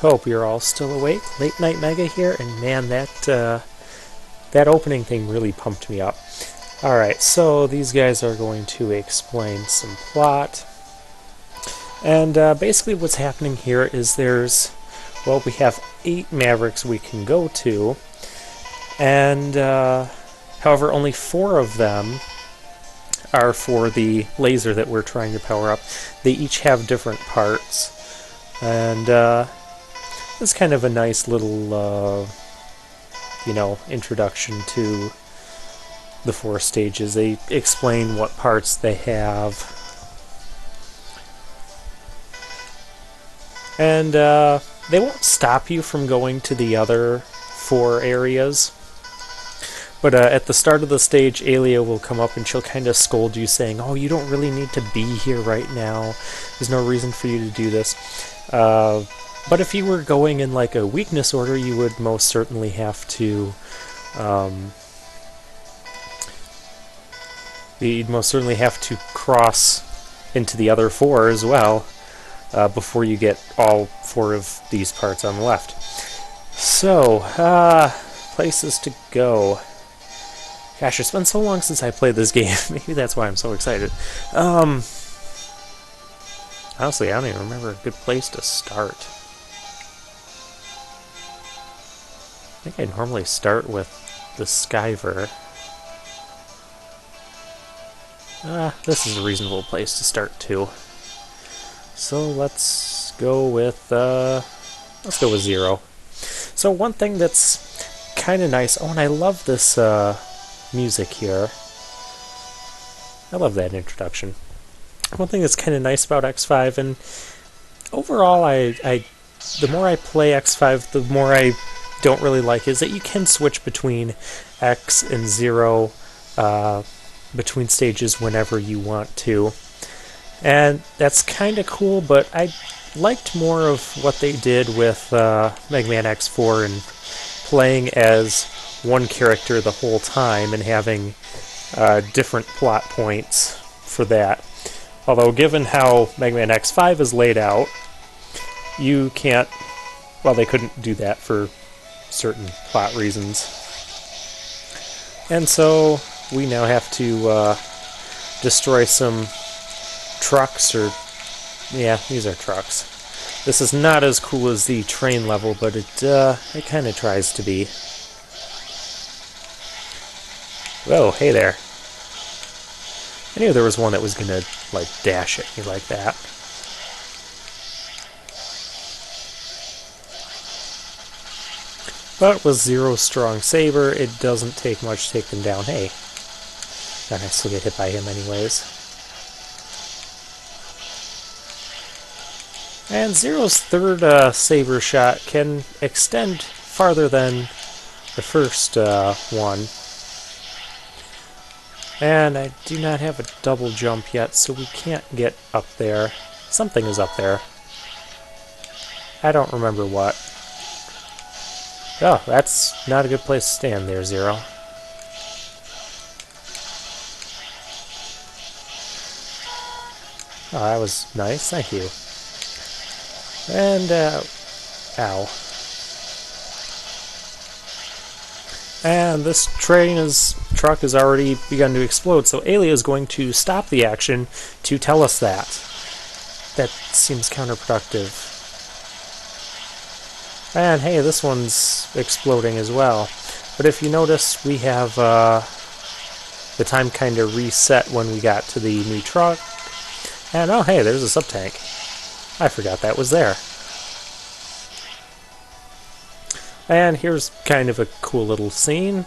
Hope you're all still awake. Late Night Mega here, and man, that opening thing really pumped me up. Alright, so these guys are going to explain some plot. And basically what's happening here is we have 8 Mavericks we can go to, and however, only 4 of them are for the laser that we're trying to power up. They each have different parts, and it's kind of a nice little, introduction to the 4 stages. They explain what parts they have. And they won't stop you from going to the other 4 areas. But at the start of the stage, Alia will come up and she'll kind of scold you, saying, "Oh, you don't really need to be here right now. There's no reason for you to do this." But if you were going in like a weakness order, you would most certainly have to cross into the other 4 as well before you get all 4 of these parts on the left. So, places to go. Gosh, it's been so long since I played this game. Maybe that's why I'm so excited. Honestly, I don't even remember a good place to start. I think I normally start with the Skyver. This is a reasonable place to start too. So let's go with 0. So one thing that's kind of nice. Oh, and I love this music here. I love that introduction. One thing that's kind of nice about X5, and overall, the more I play X5, the more I don't really like, is that you can switch between X and 0 between stages whenever you want to. And that's kind of cool, but I liked more of what they did with Mega Man X4 and playing as one character the whole time and having different plot points for that. Although, given how Mega Man X5 is laid out, you can't... Well, they couldn't do that for certain plot reasons. And so, we now have to destroy some trucks, or... Yeah, these are trucks. This is not as cool as the train level, but it kind of tries to be. Whoa, hey there. I knew there was one that was gonna, like, dash at me like that. But with Zero's strong saber, it doesn't take much to take them down. Hey. And I still get hit by him anyways. And Zero's third saber shot can extend farther than the first one. And I do not have a double jump yet, so we can't get up there. Something is up there. I don't remember what. Oh, that's not a good place to stand there, Zero. Oh, that was nice, thank you. And, ow. And this truck has already begun to explode, so Alia is going to stop the action to tell us that. That seems counterproductive. And hey, this one's exploding as well. But if you notice, we have the time kind of reset when we got to the new truck. And oh hey, there's a sub-tank. I forgot that was there. And here's kind of a cool little scene.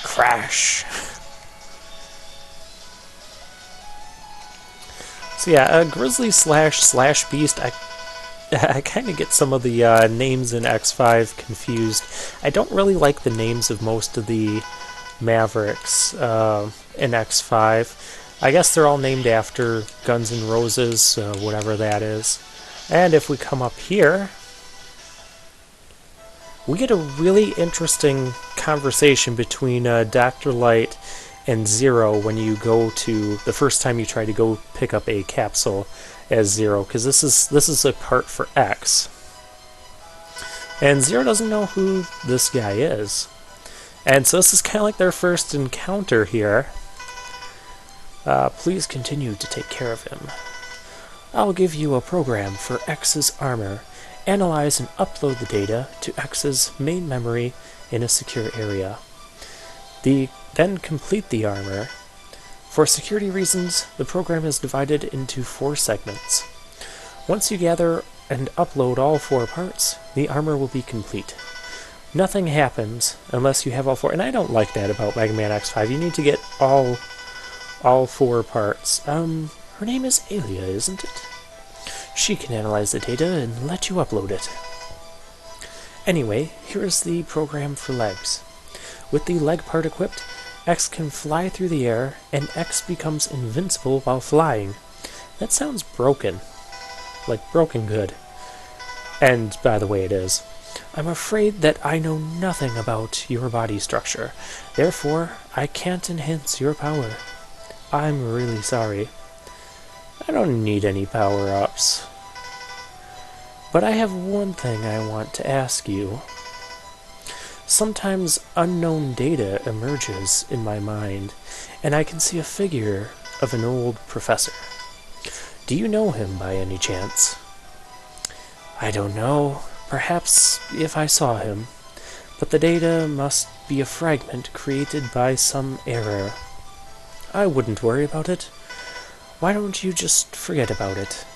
Crash! So yeah, Grizzly slash Beast, I kind of get some of the names in X5 confused. I don't really like the names of most of the Mavericks in X5. I guess they're all named after Guns N' Roses, whatever that is. And if we come up here, we get a really interesting conversation between Dr. Light and Zero when you go to... the first time you try to go pick up a capsule as 0, because this is a part for X. And 0 doesn't know who this guy is. And so this is kind of like their first encounter here. Please continue to take care of him. I'll give you a program for X's armor. Analyze and upload the data to X's main memory in a secure area. Then complete the armor. For security reasons, the program is divided into 4 segments. Once you gather and upload all 4 parts, the armor will be complete. Nothing happens unless you have all 4. And I don't like that about Mega Man X5. You need to get all 4 parts. Her name is Alia, isn't it? She can analyze the data and let you upload it. Anyway, here is the program for legs. With the leg part equipped, X can fly through the air, and X becomes invincible while flying. That sounds broken. Like broken good. And, by the way, it is. I'm afraid that I know nothing about your body structure. Therefore, I can't enhance your power. I'm really sorry. I don't need any power-ups. But I have one thing I want to ask you. Sometimes unknown data emerges in my mind, and I can see a figure of an old professor. Do you know him by any chance? I don't know. Perhaps if I saw him. But the data must be a fragment created by some error. I wouldn't worry about it. Why don't you just forget about it?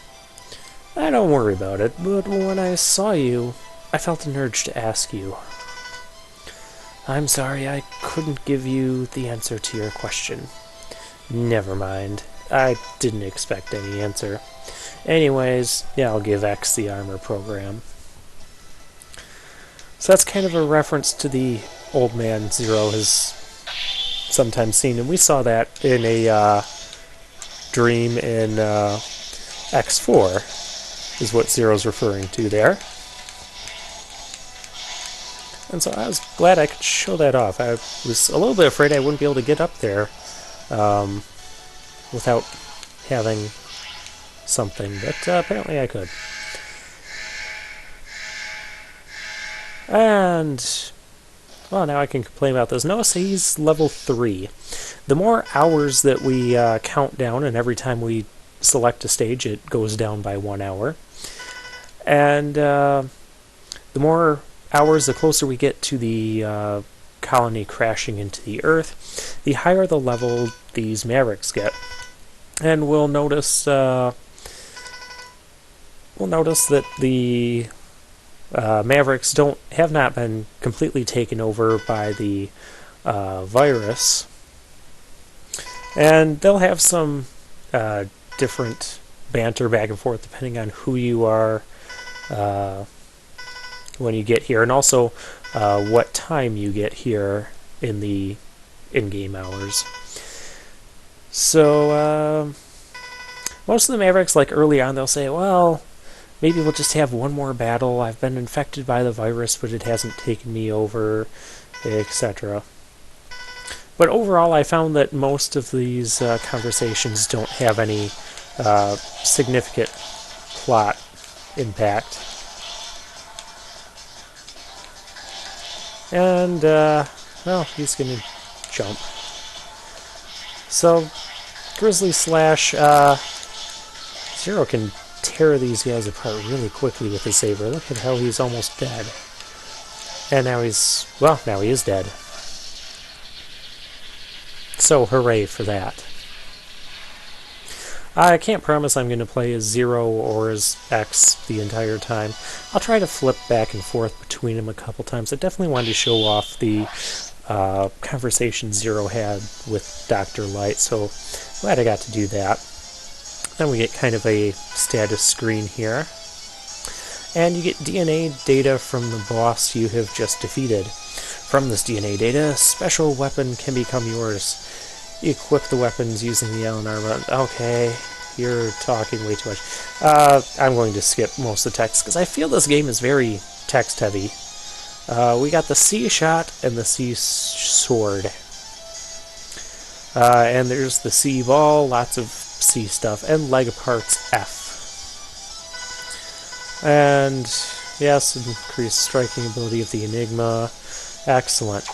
I don't worry about it, but when I saw you, I felt an urge to ask you. I'm sorry I couldn't give you the answer to your question. Never mind. I didn't expect any answer. Anyways, yeah, I'll give X the armor program. So that's kind of a reference to the old man Zero has sometimes seen, and we saw that in a dream in X4, is what Zero's referring to there. And so I was glad I could show that off. I was a little bit afraid I wouldn't be able to get up there without having something, but apparently I could. And, well, now I can complain about this. Notice he's level 3. The more hours that we count down, and every time we select a stage it goes down by 1 hour, and the more hours, the closer we get to the colony crashing into the Earth, the higher the level these Mavericks get. And we'll notice that the Mavericks have not been completely taken over by the virus, and they'll have some different banter back and forth depending on who you are when you get here, and also what time you get here in the in-game hours. So most of the Mavericks, like early on, they'll say, well, maybe we'll just have one more battle. I've been infected by the virus, but it hasn't taken me over, etc. But overall, I found that most of these conversations don't have any significant plot impact. And, well, he's going to jump. So, Grizzly Slash, Zero can tear these guys apart really quickly with his saber. Look at how he's almost dead. And now now he is dead. So, hooray for that. I can't promise I'm going to play as Zero or as X the entire time. I'll try to flip back and forth between them a couple times. I definitely wanted to show off the conversation Zero had with Dr. Light, so glad I got to do that. Then we get kind of a status screen here. And you get DNA data from the boss you have just defeated. From this DNA data, a special weapon can become yours. Equip the weapons using the L and R button. Okay, you're talking way too much. I'm going to skip most of the text because I feel this game is very text heavy. We got the C shot and the C sword. And there's the C ball, lots of C stuff, and leg parts F. And yes, increased striking ability of the Enigma. Excellent.